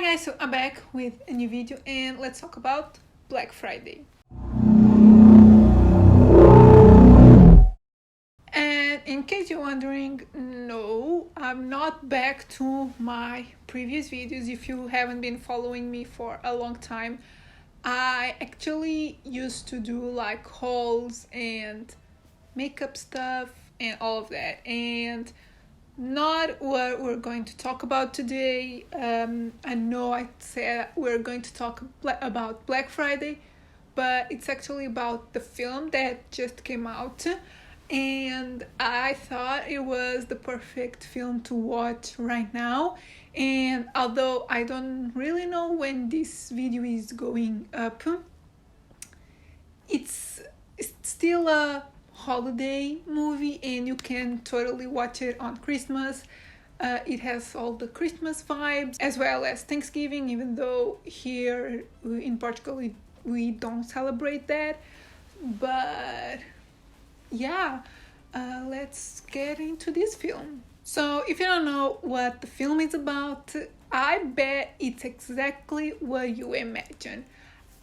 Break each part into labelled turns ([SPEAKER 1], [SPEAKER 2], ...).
[SPEAKER 1] guys, so I'm back with a new video and let's talk about Black Friday. And in case you're wondering, no, I'm not back to my previous videos. If you haven't been following me for a long time, I actually used to do like hauls and makeup stuff and all of that, and not what we're going to talk about today. I know I said we're going to talk about Black Friday, but it's actually about the film that just came out, and I thought it was the perfect film to watch right now. And although I don't really know when this video is going up, it's still a holiday movie and you can totally watch it on Christmas. It has all the Christmas vibes as well as Thanksgiving, even though here in Portugal we don't celebrate that. But yeah, let's get into this film. So if you don't know what the film is about, I bet it's exactly what you imagine.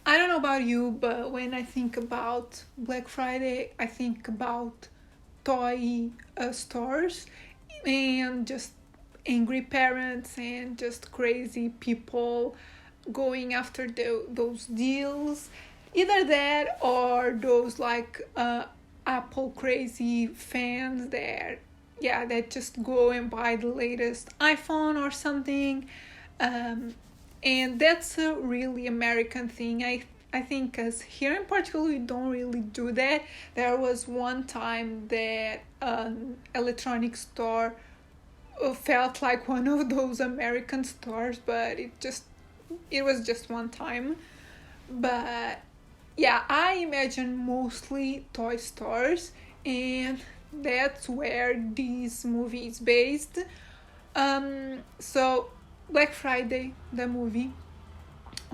[SPEAKER 1] I don't know about you, but when I think about Black Friday, I think about toy stores and just angry parents and just crazy people going after those deals. Either that or those like Apple crazy fans that just go and buy the latest iPhone or something. And that's a really American thing. I think because here in Portugal we don't really do that. There was one time that an electronic store felt like one of those American stores, but it was just one time. But yeah, I imagine mostly toy stores, and that's where this movie is based. So Black Friday, the movie,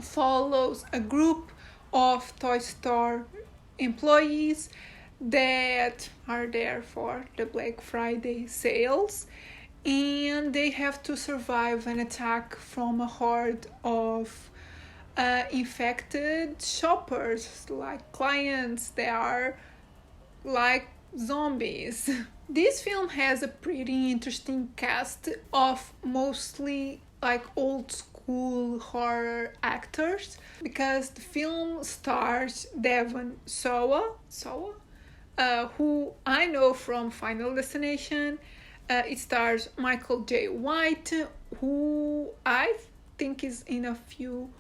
[SPEAKER 1] follows a group of toy store employees that are there for the Black Friday sales, and they have to survive an attack from a horde of infected shoppers, like clients that are like zombies. This film has a pretty interesting cast of mostly like old school horror actors, because the film stars Devon Sawa, who I know from Final Destination. It stars Michael J. White, who I think is in a few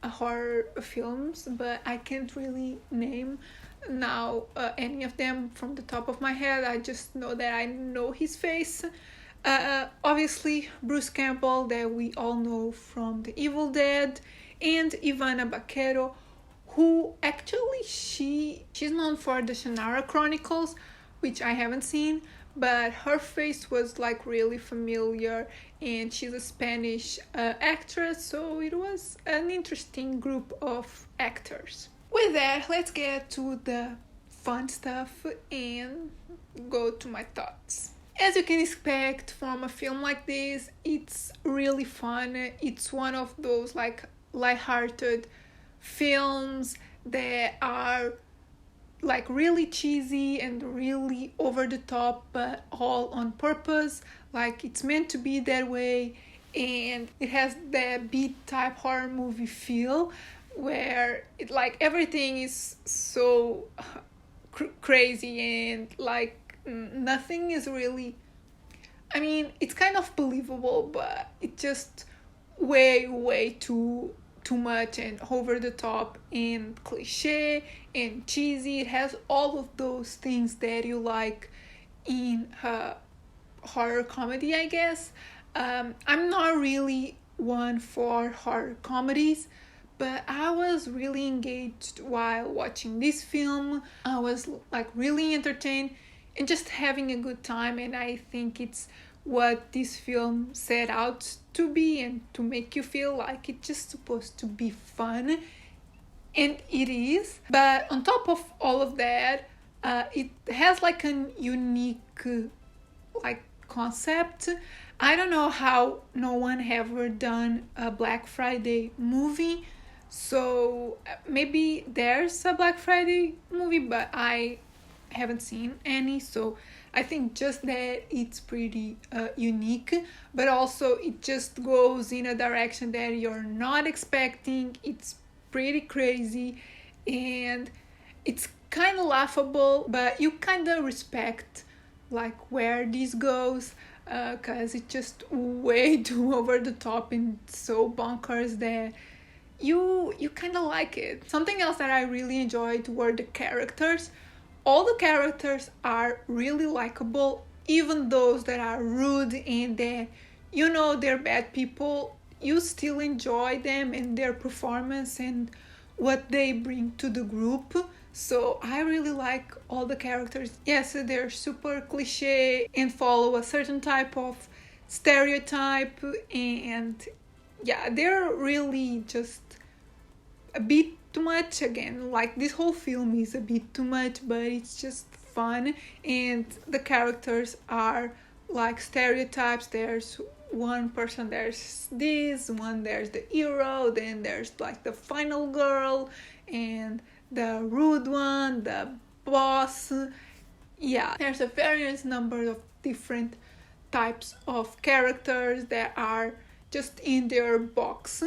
[SPEAKER 1] horror films, but I can't really name now any of them from the top of my head. I just know that I know his face. Obviously Bruce Campbell, that we all know from The Evil Dead, and Ivana Baquero, who actually she's known for the Shannara Chronicles, which I haven't seen, but her face was like really familiar, and she's a Spanish actress, so it was an interesting group of actors. With that, let's get to the fun stuff and go to my thoughts. As you can expect from a film like this, it's really fun. It's one of those like lighthearted films that are like really cheesy and really over the top, but all on purpose. Like it's meant to be that way, and it has that beat type horror movie feel where it like everything is so crazy and like nothing is really, I mean, it's kind of believable, but it's just way too much and over the top and cliche and cheesy. It has all of those things that you like in horror comedy, I guess. I'm not really one for horror comedies, but I was really engaged while watching this film. I was like really entertained and just having a good time, and I think it's what this film set out to be and to make you feel like it's just supposed to be fun, and it is. But on top of all of that, it has like a unique like concept. I don't know how no one ever done a Black Friday movie. So maybe there's a Black Friday movie, but I haven't seen any. So I think just that it's pretty unique, but also it just goes in a direction that you're not expecting. It's pretty crazy and it's kind of laughable, but you kind of respect like where this goes, because it's just way too over the top and so bonkers that you kind of like it. Something else that I really enjoyed were the characters. All the characters are really likable, even those that are rude and that they're bad people. You still enjoy them and their performance and what they bring to the group. So I really like all the characters. Yes, they're super cliche and follow a certain type of stereotype, and yeah, they're really just a bit too much. Again, like this whole film is a bit too much, but it's just fun. And the characters are like stereotypes. There's one person, there's this one, there's the hero, then there's like the final girl and the rude one, the boss. Yeah, there's a various number of different types of characters that are just in their box,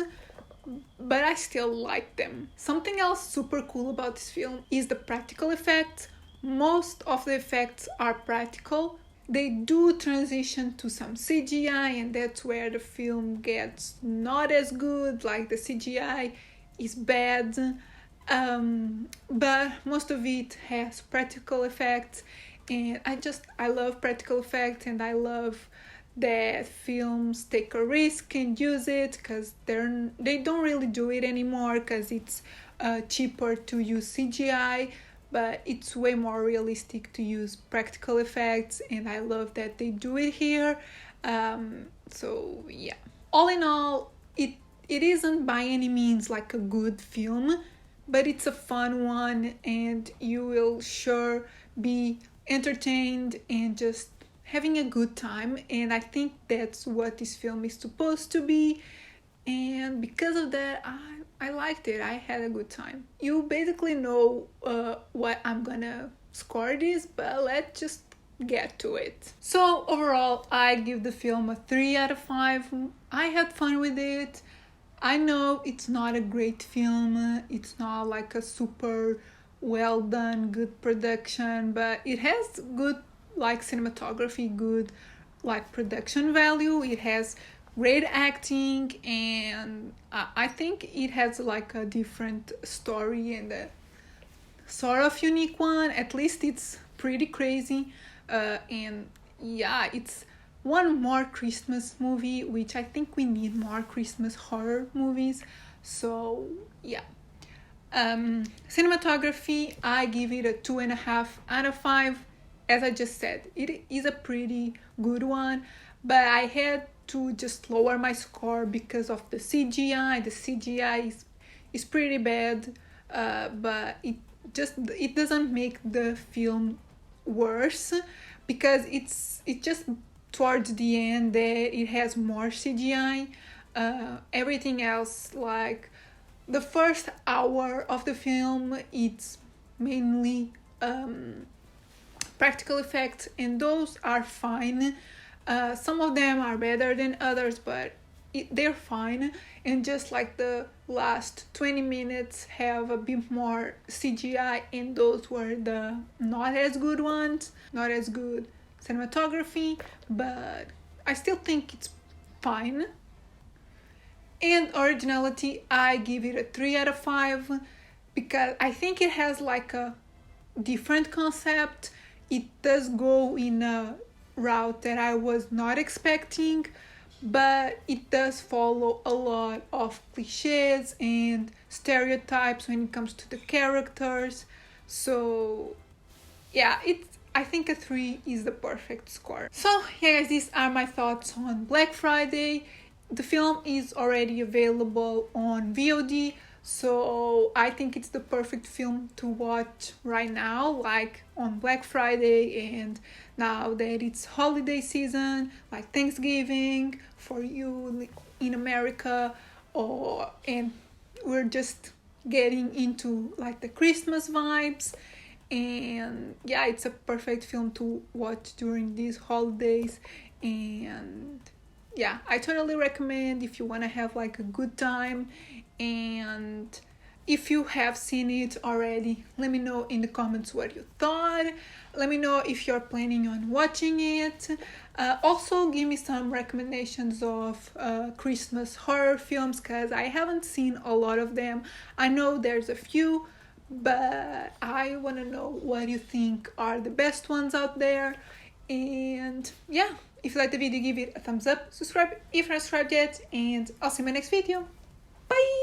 [SPEAKER 1] but I still like them. Something else super cool about this film is the practical effects. Most of the effects are practical. They do transition to some CGI, and that's where the film gets not as good, like the CGI is bad. But most of it has practical effects, and I love practical effects, and I love that films take a risk and use it, because they don't really do it anymore because it's cheaper to use CGI, but it's way more realistic to use practical effects, and I love that they do it here. So yeah, all in all, it isn't by any means like a good film, but it's a fun one, and you will sure be entertained and just having a good time. And I think that's what this film is supposed to be, and because of that I liked it. I had a good time. You basically know what I'm gonna score this, but let's just get to it. So overall, I give the film a 3 out of 5. I had fun with it. I know it's not a great film, it's not like a super well done, good production, but it has good like cinematography, good like production value. It has great acting, and I think it has like a different story and a sort of unique one. At least it's pretty crazy, and yeah, it's one more Christmas movie, which I think we need more Christmas horror movies. So yeah. Cinematography, I give it a 2.5 out of 5. As I just said, it is a pretty good one, but I had to just lower my score because of the CGI. The CGI is pretty bad, but it doesn't make the film worse, because it's just towards the end that it has more CGI. Everything else, like the first hour of the film, it's mainly practical effects, and those are fine. Some of them are better than others, but they're fine. And just like the last 20 minutes have a bit more CGI, and those were the not as good ones, not as good cinematography, but I still think it's fine. And originality, I give it a 3 out of 5, because I think it has like a different concept. It does go in a route that I was not expecting, but it does follow a lot of cliches and stereotypes when it comes to the characters. So yeah, I think a 3 is the perfect score. So yeah guys, these are my thoughts on Black Friday. The film is already available on VOD, So I think it's the perfect film to watch right now, like on Black Friday, and now that it's holiday season, like Thanksgiving for you in America, or and we're just getting into like the Christmas vibes. And yeah, it's a perfect film to watch during these holidays. And yeah, I totally recommend if you want to have like a good time. And if you have seen it already, let me know in the comments what you thought. Let me know if you're planning on watching it. Also, give me some recommendations of Christmas horror films, because I haven't seen a lot of them. I know there's a few, but I want to know what you think are the best ones out there. And yeah, if you like the video, give it a thumbs up, subscribe if you're not subscribed yet, and I'll see you in my next video. Bye!